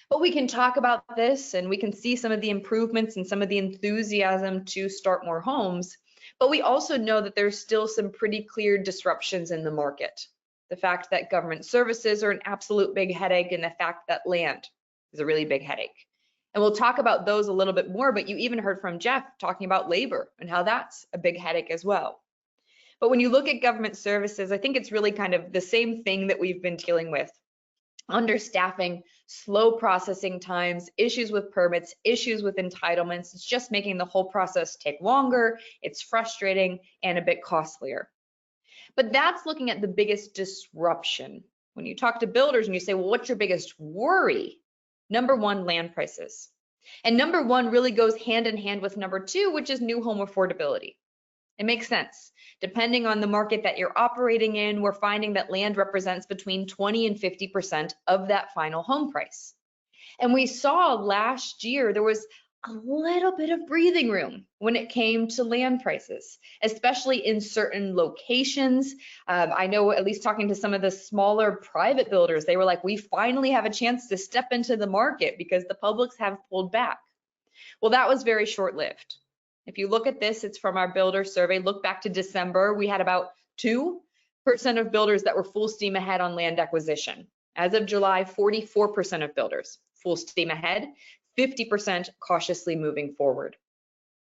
But we can talk about this and we can see some of the improvements and some of the enthusiasm to start more homes, but we also know that there's still some pretty clear disruptions in the market. The fact that government services are an absolute big headache, and the fact that land is a really big headache. And we'll talk about those a little bit more, but you even heard from Jeff talking about labor and how that's a big headache as well. But when you look at government services, I think it's really kind of the same thing that we've been dealing with. Understaffing, slow processing times, issues with permits, issues with entitlements. It's just making the whole process take longer. It's frustrating and a bit costlier. But that's looking at the biggest disruption. When you talk to builders and you say, well, what's your biggest worry? Number one, land prices. And number one really goes hand in hand with number two, which is new home affordability. It makes sense. Depending on the market that you're operating in, we're finding that land represents between 20 and 50% of that final home price. And we saw last year there was a little bit of breathing room when it came to land prices, especially in certain locations. I know, at least talking to some of the smaller private builders, they were like, we finally have a chance to step into the market because the publics have pulled back. Well, that was very short-lived. If you look at this, it's from our builder survey. Look back to December, we had about 2% of builders that were full steam ahead on land acquisition. As of July, 44% of builders full steam ahead, 50% cautiously moving forward.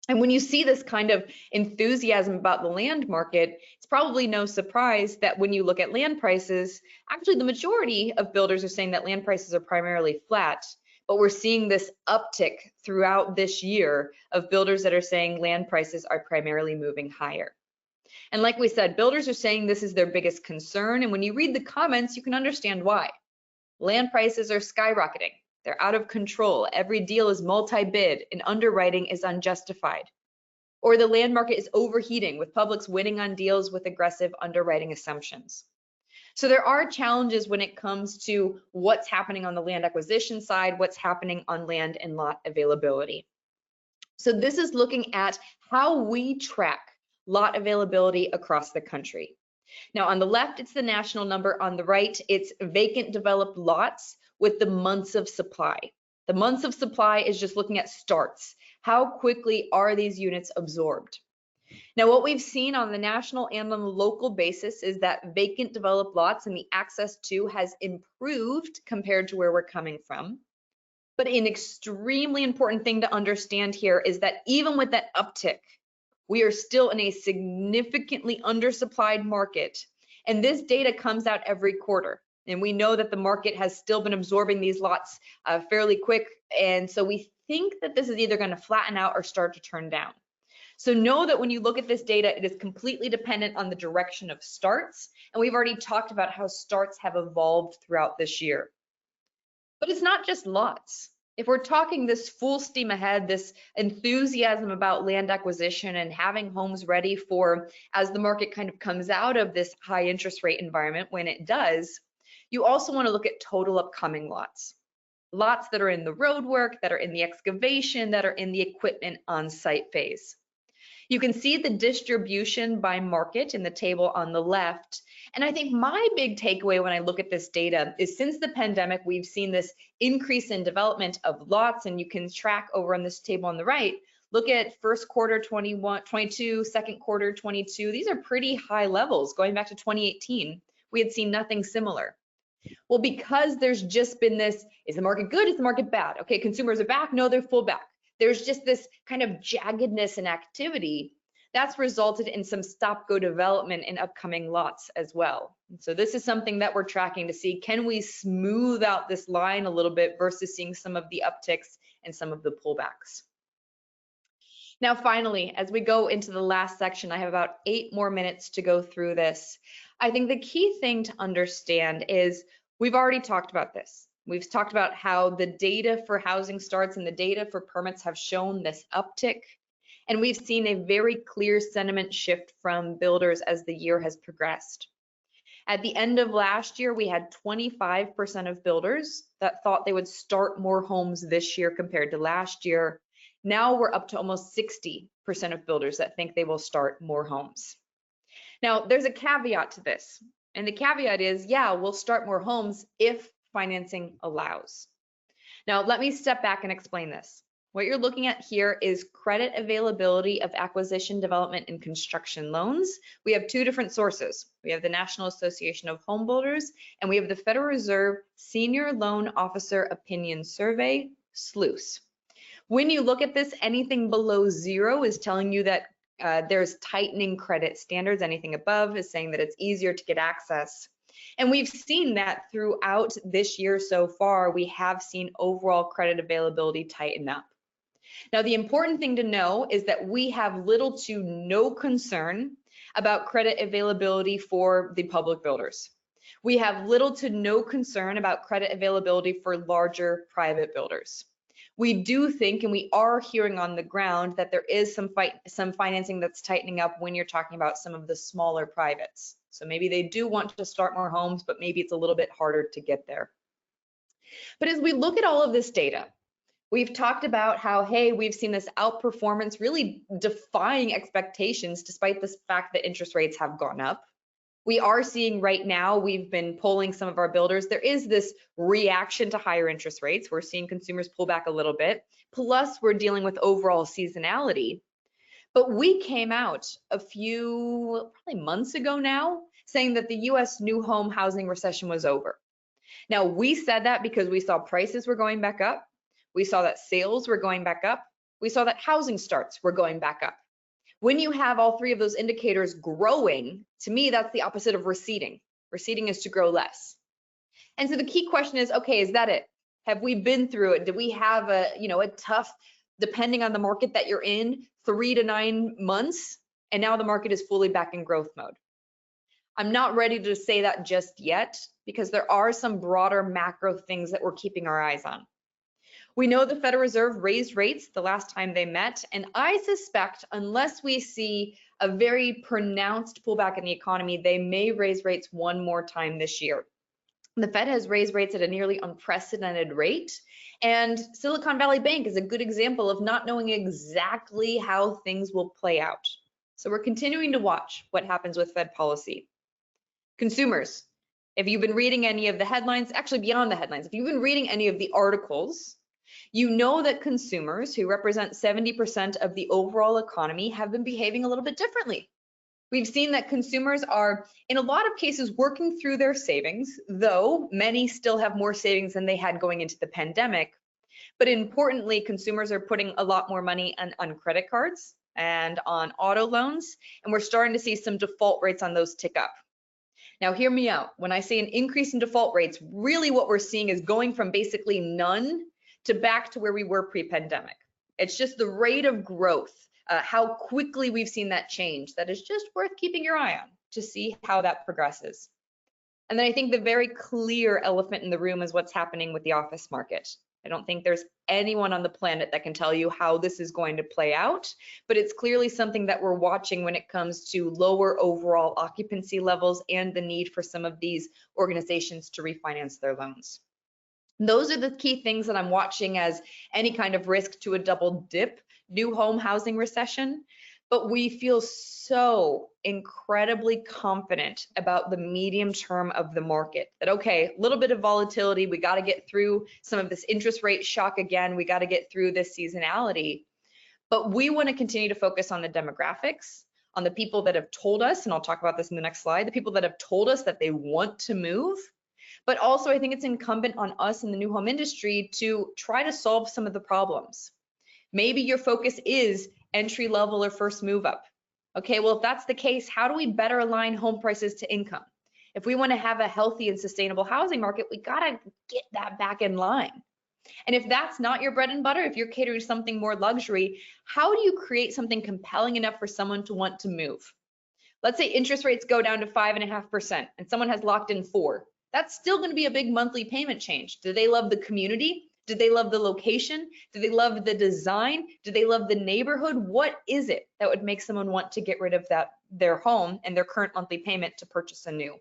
And when you see this kind of enthusiasm about the land market, it's probably no surprise that when you look at land prices, actually the majority of builders are saying that land prices are primarily flat. But we're seeing this uptick throughout this year of builders that are saying land prices are primarily moving higher. And like we said, builders are saying this is their biggest concern. And when you read the comments, you can understand why. Land prices are skyrocketing. They're out of control. Every deal is multi-bid and underwriting is unjustified. Or the land market is overheating with publics winning on deals with aggressive underwriting assumptions. So there are challenges when it comes to what's happening on the land acquisition side, what's happening on land and lot availability. So this is looking at how we track lot availability across the country. Now on the left, it's the national number. On the right, it's vacant developed lots with the months of supply. The months of supply is just looking at starts. How quickly are these units absorbed? Now, what we've seen on the national and on the local basis is that vacant developed lots and the access to has improved compared to where we're coming from. But an extremely important thing to understand here is that even with that uptick, we are still in a significantly undersupplied market. And this data comes out every quarter. And we know that the market has still been absorbing these lots fairly quick. And so we think that this is either going to flatten out or start to turn down. So know that when you look at this data, it is completely dependent on the direction of starts. And we've already talked about how starts have evolved throughout this year. But it's not just lots. If we're talking this full steam ahead, this enthusiasm about land acquisition and having homes ready for as the market kind of comes out of this high interest rate environment, when it does, you also want to look at total upcoming lots. Lots that are in the road work, that are in the excavation, that are in the equipment on site phase. You can see the distribution by market in the table on the left. And I think my big takeaway when I look at this data is since the pandemic, we've seen this increase in development of lots, and you can track over on this table on the right. Look at first quarter 22, second quarter 22. These are pretty high levels. Going back to 2018, we had seen nothing similar. Well, because there's just been this, is the market good? Is the market bad? Okay, consumers are back. No, they're full back. There's just this kind of jaggedness in activity that's resulted in some stop-go development in upcoming lots as well. And so this is something that we're tracking to see, can we smooth out this line a little bit versus seeing some of the upticks and some of the pullbacks. Now, finally, as we go into the last section, I have about 8 more minutes to go through this. I think the key thing to understand is we've already talked about this. We've talked about how the data for housing starts and the data for permits have shown this uptick. And we've seen a very clear sentiment shift from builders as the year has progressed. At the end of last year, we had 25% of builders that thought they would start more homes this year compared to last year. Now we're up to almost 60% of builders that think they will start more homes. Now, there's a caveat to this. And the caveat is, yeah, we'll start more homes if financing allows. Now, let me step back and explain this. What you're looking at here is credit availability of acquisition, development, and construction loans. We have 2 different sources. We have the National Association of Home Builders, and we have the Federal Reserve Senior Loan Officer Opinion Survey, SLOOS. When you look at this, anything below 0 is telling you that there's tightening credit standards. Anything above is saying that it's easier to get access. And we've seen that throughout this year so far, we have seen overall credit availability tighten up. Now, the important thing to know is that we have little to no concern about credit availability for the public builders. We have little to no concern about credit availability for larger private builders. We do think, and we are hearing on the ground, that there is some financing that's tightening up when you're talking about some of the smaller privates. So maybe they do want to start more homes, but maybe it's a little bit harder to get there. But as we look at all of this data, we've talked about how, hey, we've seen this outperformance really defying expectations despite the fact that interest rates have gone up. We are seeing right now, we've been polling some of our builders, there is this reaction to higher interest rates. We're seeing consumers pull back a little bit, plus we're dealing with overall seasonality. But we came out a few, probably months ago now, saying that the US new home housing recession was over. Now, we said that because we saw prices were going back up. We saw that sales were going back up. We saw that housing starts were going back up. When you have all 3 of those indicators growing, to me, that's the opposite of receding. Receding is to grow less. And so the key question is, okay, is that it? Have we been through it? Do we have a tough, depending on the market that you're in, 3 to 9 months, and now the market is fully back in growth mode? I'm not ready to say that just yet, because there are some broader macro things that we're keeping our eyes on. We know the Federal Reserve raised rates the last time they met, and I suspect unless we see a very pronounced pullback in the economy, they may raise rates one more time this year. The Fed has raised rates at a nearly unprecedented rate, and Silicon Valley Bank is a good example of not knowing exactly how things will play out. So we're continuing to watch what happens with Fed policy. Consumers, if you've been reading any of the headlines, actually beyond the headlines, if you've been reading any of the articles, you know that consumers, who represent 70% of the overall economy, have been behaving a little bit differently. We've seen that consumers are, in a lot of cases, working through their savings, though many still have more savings than they had going into the pandemic. But importantly, consumers are putting a lot more money on credit cards and on auto loans, and we're starting to see some default rates on those tick up. Now, hear me out. When I say an increase in default rates, really what we're seeing is going from basically none to back to where we were pre-pandemic. It's just the rate of growth, how quickly we've seen that change, that is just worth keeping your eye on to see how that progresses. And then I think the very clear elephant in the room is what's happening with the office market. I don't think there's anyone on the planet that can tell you how this is going to play out, but it's clearly something that we're watching when it comes to lower overall occupancy levels and the need for some of these organizations to refinance their loans. Those are the key things that I'm watching as any kind of risk to a double dip new home housing recession. But we feel so incredibly confident about the medium term of the market that, okay, a little bit of volatility, we got to get through some of this interest rate shock again, we got to get through this seasonality. But we want to continue to focus on the demographics, on the people that have told us, and I'll talk about this in the next slide, the people that have told us that they want to move. But also, I think it's incumbent on us in the new home industry to try to solve some of the problems. Maybe your focus is entry level or first move up. Okay, well, if that's the case, how do we better align home prices to income? If we want to have a healthy and sustainable housing market, we got to get that back in line. And if that's not your bread and butter, if you're catering to something more luxury, how do you create something compelling enough for someone to want to move? Let's say interest rates go down to 5.5% and someone has locked in 4%. That's still going to be a big monthly payment change. Do they love the community? Do they love the location? Do they love the design? Do they love the neighborhood? What is it that would make someone want to get rid of their home and their current monthly payment to purchase a new?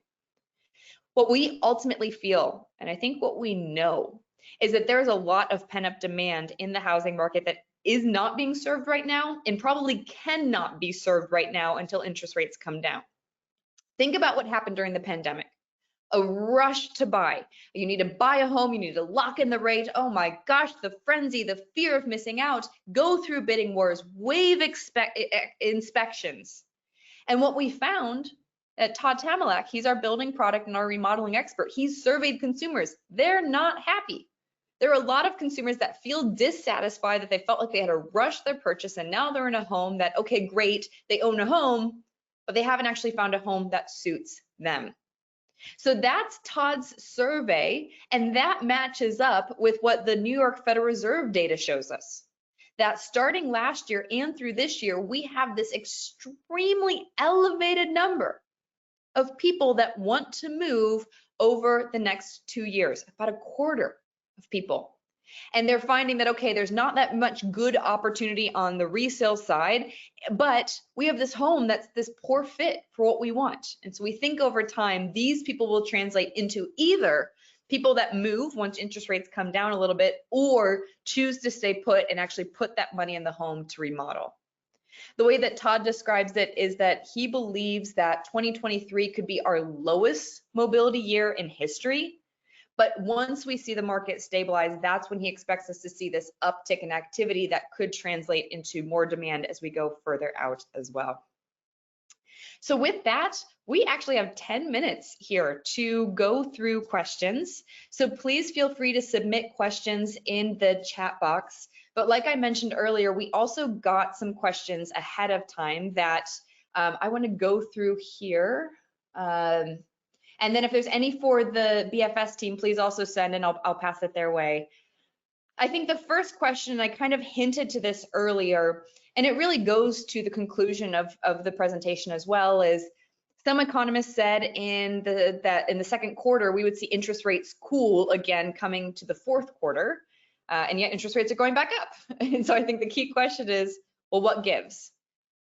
What we ultimately feel, and I think what we know, is that there's a lot of pent-up demand in the housing market that is not being served right now and probably cannot be served right now until interest rates come down. Think about what happened during the pandemic. A rush to buy. You need to buy a home, you need to lock in the rate. Oh my gosh, the frenzy, the fear of missing out, go through bidding wars, waive inspections. And what we found at Todd Tamilak, he's our building product and our remodeling expert, he's surveyed consumers. They're not happy. There are a lot of consumers that feel dissatisfied, that they felt like they had to rush their purchase, and now they're in a home that, okay, great, they own a home, but they haven't actually found a home that suits them. So that's Todd's survey, and that matches up with what the New York Federal Reserve data shows us. That starting last year and through this year, we have this extremely elevated number of people that want to move over the next 2 years, about a quarter of people. And they're finding that, okay, there's not that much good opportunity on the resale side, but we have this home that's this poor fit for what we want. And so we think over time, these people will translate into either people that move once interest rates come down a little bit, or choose to stay put and actually put that money in the home to remodel. The way that Todd describes it is that he believes that 2023 could be our lowest mobility year in history. But once we see the market stabilize, that's when he expects us to see this uptick in activity that could translate into more demand as we go further out as well. So with that, we actually have 10 minutes here to go through questions. So please feel free to submit questions in the chat box. But like I mentioned earlier, we also got some questions ahead of time that I want to go through here. And then if there's any for the BFS team, please also send, and I'll pass it their way. I think the first question, I kind of hinted to this earlier, and it really goes to the conclusion of the presentation as well, is some economists said that in the second quarter, we would see interest rates cool again coming to the fourth quarter, and yet interest rates are going back up. And so I think the key question is, well, what gives?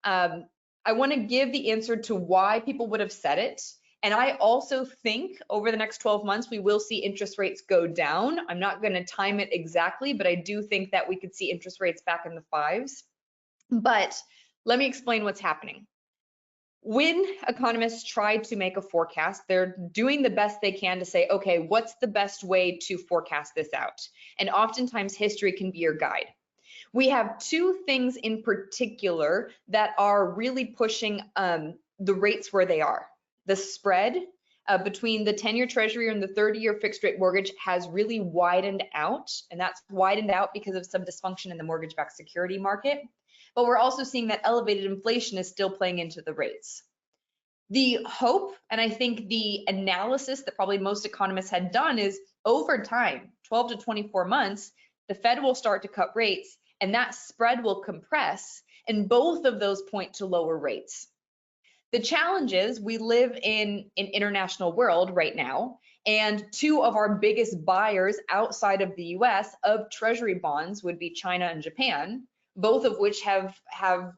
I want to give the answer to why people would have said it. And I also think over the next 12 months, we will see interest rates go down. I'm not going to time it exactly, but I do think that we could see interest rates back in the 5s. But let me explain what's happening. When economists try to make a forecast, they're doing the best they can to say, okay, what's the best way to forecast this out? And oftentimes history can be your guide. We have two things in particular that are really pushing the rates where they are. The spread between the 10-year treasury and the 30-year fixed rate mortgage has really widened out, and that's widened out because of some dysfunction in the mortgage-backed security market. But we're also seeing that elevated inflation is still playing into the rates. The hope, and I think the analysis that probably most economists had done, is over time, 12 to 24 months, the Fed will start to cut rates and that spread will compress, and both of those point to lower rates. The challenge is we live in an international world right now, and two of our biggest buyers outside of the US of treasury bonds would be China and Japan, both of which have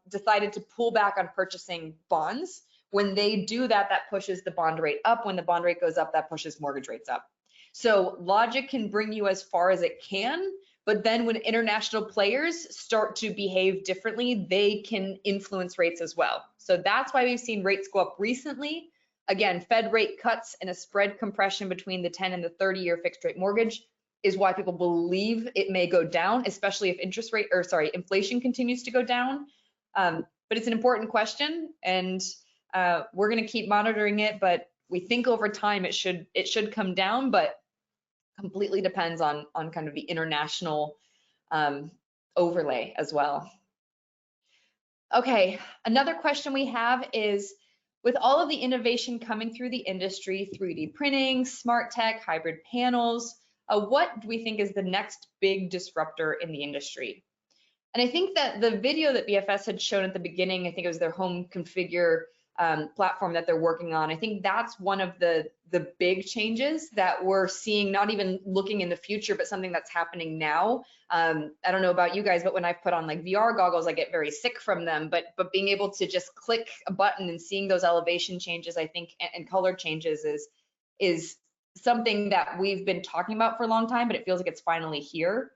decided to pull back on purchasing bonds. When they do that, that pushes the bond rate up. When the bond rate goes up, that pushes mortgage rates up. So logic can bring you as far as it can, but then when international players start to behave differently, they can influence rates as well. So that's why we've seen rates go up recently. Again, Fed rate cuts and a spread compression between the 10 and the 30-year fixed rate mortgage is why people believe it may go down, especially if inflation continues to go down. But it's an important question, and we're going to keep monitoring it. But we think over time it should come down, but completely depends on kind of the international overlay as well. Okay, another question we have is, with all of the innovation coming through the industry, 3D printing, smart tech, hybrid panels, what do we think is the next big disruptor in the industry? And I think that the video that BFS had shown at the beginning, I think it was their home configure platform that they're working on. I think that's one of the big changes that we're seeing, not even looking in the future, but something that's happening now. I don't know about you guys, but when I put on like VR goggles, I get very sick from them. But being able to just click a button and seeing those elevation changes, I think, and color changes is something that we've been talking about for a long time, but it feels like it's finally here.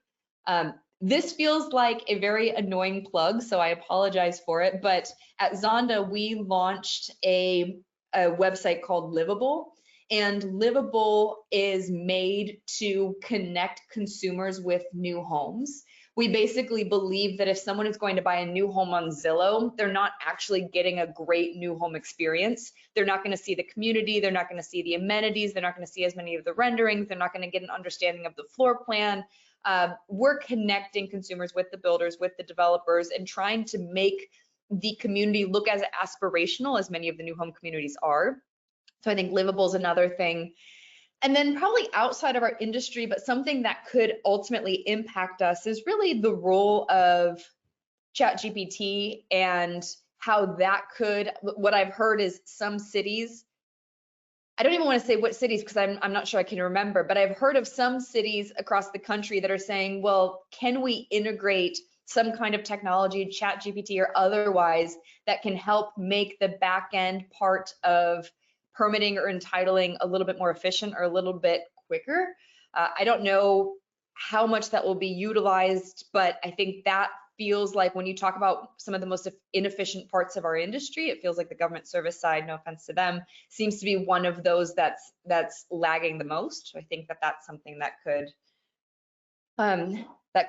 This feels like a very annoying plug, so I apologize for it. But at Zonda, we launched a website called Livable, and Livable is made to connect consumers with new homes. We basically believe that if someone is going to buy a new home on Zillow, they're not actually getting a great new home experience. They're not going to see the community, they're not going to see the amenities, they're not going to see as many of the renderings, they're not going to get an understanding of the floor plan. We're connecting consumers with the builders, with the developers, and trying to make the community look as aspirational as many of the new home communities are. So I think Livable is another thing. And then probably outside of our industry, but something that could ultimately impact us, is really the role of ChatGPT and how that could, what I've heard is some cities, I don't even want to say what cities because I'm not sure I can remember, but I've heard of some cities across the country that are saying, well, can we integrate some kind of technology, ChatGPT or otherwise, that can help make the back end part of permitting or entitling a little bit more efficient or a little bit quicker? I don't know how much that will be utilized, but I think that feels like, when you talk about some of the most inefficient parts of our industry, it feels like the government service side, no offense to them, seems to be one of those that's lagging the most. So I think that that's something that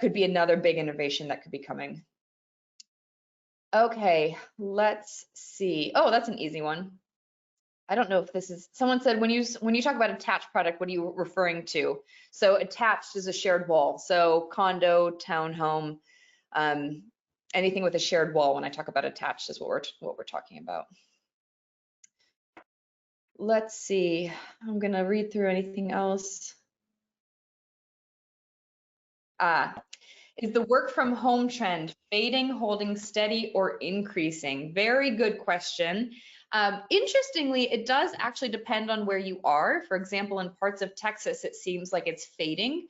could be another big innovation that could be coming. Okay, let's see. Oh, that's an easy one. I don't know if this is, someone said, when you talk about attached product, what are you referring to? So attached is a shared wall. So condo, townhome, anything with a shared wall. When I talk about attached is what we're talking about. Let's see. I'm gonna read through anything else. Is the work from home trend fading, holding steady, or increasing? Very good question. Interestingly, it does actually depend on where you are. For example, in parts of Texas, it seems like it's fading.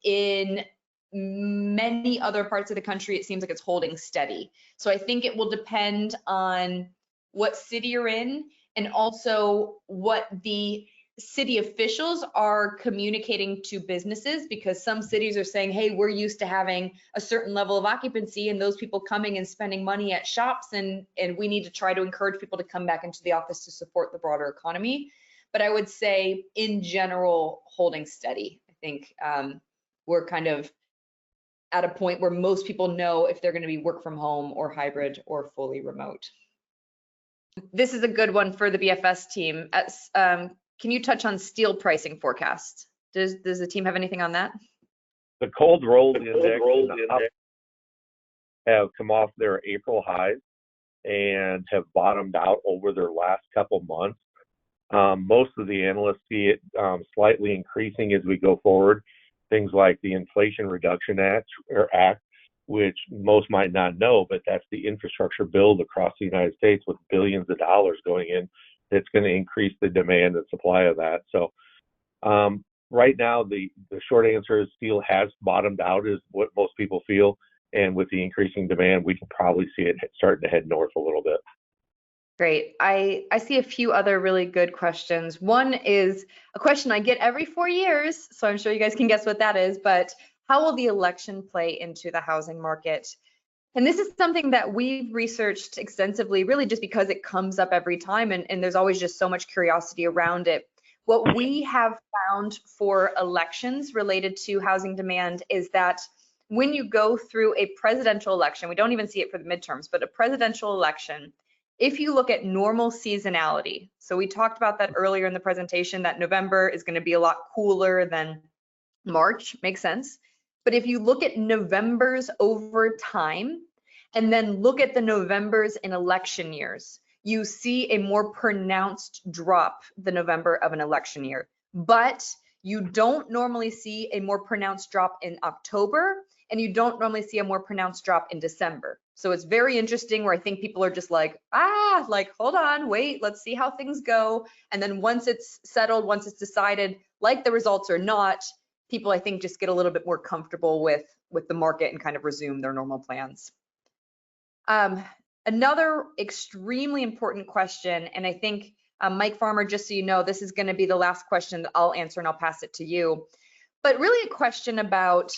In many other parts of the country, it seems like it's holding steady. So I think it will depend on what city you're in, and also what the city officials are communicating to businesses, because some cities are saying, hey, we're used to having a certain level of occupancy and those people coming and spending money at shops, and we need to try to encourage people to come back into the office to support the broader economy. But I would say in general, holding steady. I think we're kind of at a point where most people know if they're going to be work from home or hybrid or fully remote. This is a good one for the BFS team. Can you touch on steel pricing forecast? Does the team have anything on that? The cold rolled index have come off their April highs, and have bottomed out over their last couple months. Most of the analysts see it slightly increasing as we go forward. Things like the Inflation Reduction Act, which most might not know, but that's the infrastructure build across the United States with billions of dollars going in. That's going to increase the demand and supply of that. So right now, the short answer is steel has bottomed out, is what most people feel. And with the increasing demand, we can probably see it starting to head north a little bit. Great. I see a few other really good questions. One is a question I get every 4 years, so I'm sure you guys can guess what that is, but how will the election play into the housing market? And this is something that we've researched extensively, really just because it comes up every time and there's always just so much curiosity around it. What we have found for elections related to housing demand is that when you go through a presidential election, we don't even see it for the midterms, but a presidential election, if you look at normal seasonality, so we talked about that earlier in the presentation, that November is going to be a lot cooler than March, makes sense. But if you look at Novembers over time, and then look at the Novembers in election years, you see a more pronounced drop the November of an election year. But you don't normally see a more pronounced drop in October, and you don't normally see a more pronounced drop in December. So it's very interesting where I think people are just like, hold on, wait, let's see how things go. And then once it's settled, once it's decided, like the results or not, people I think just get a little bit more comfortable with the market and kind of resume their normal plans. Another extremely important question, and I think Mike Farmer, just so you know, this is going to be the last question that I'll answer and I'll pass it to you. But really a question about,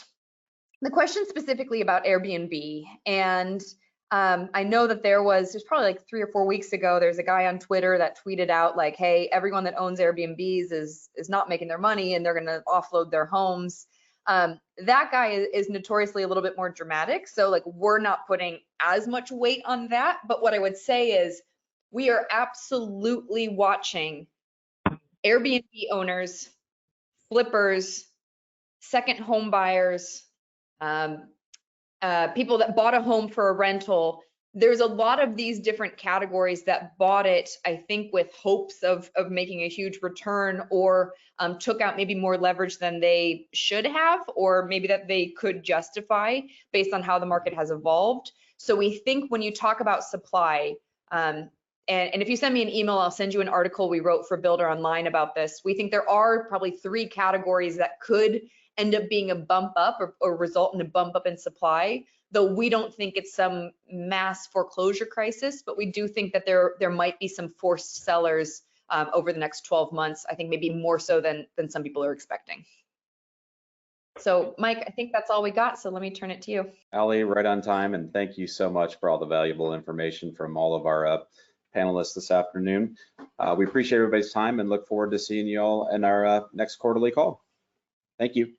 the question specifically about Airbnb. And I know that there's probably like 3 or 4 weeks ago, there's a guy on Twitter that tweeted out like, hey, everyone that owns Airbnbs is not making their money and they're going to offload their homes. That guy is notoriously a little bit more dramatic. So like, we're not putting as much weight on that. But what I would say is we are absolutely watching Airbnb owners, flippers, second home buyers, people that bought a home for a rental. There's a lot of these different categories that bought it, I think, with hopes of making a huge return, or took out maybe more leverage than they should have, or maybe that they could justify based on how the market has evolved. So we think when you talk about supply, and if you send me an email, I'll send you an article we wrote for Builder Online about this. We think there are probably 3 categories that could end up being a bump up or result in a bump up in supply, though we don't think it's some mass foreclosure crisis, but we do think that there might be some forced sellers over the next 12 months, I think maybe more so than some people are expecting. So Mike, I think that's all we got, so let me turn it to you. Ali, right on time, and thank you so much for all the valuable information from all of our panelists this afternoon. We appreciate everybody's time and look forward to seeing you all in our next quarterly call. Thank you.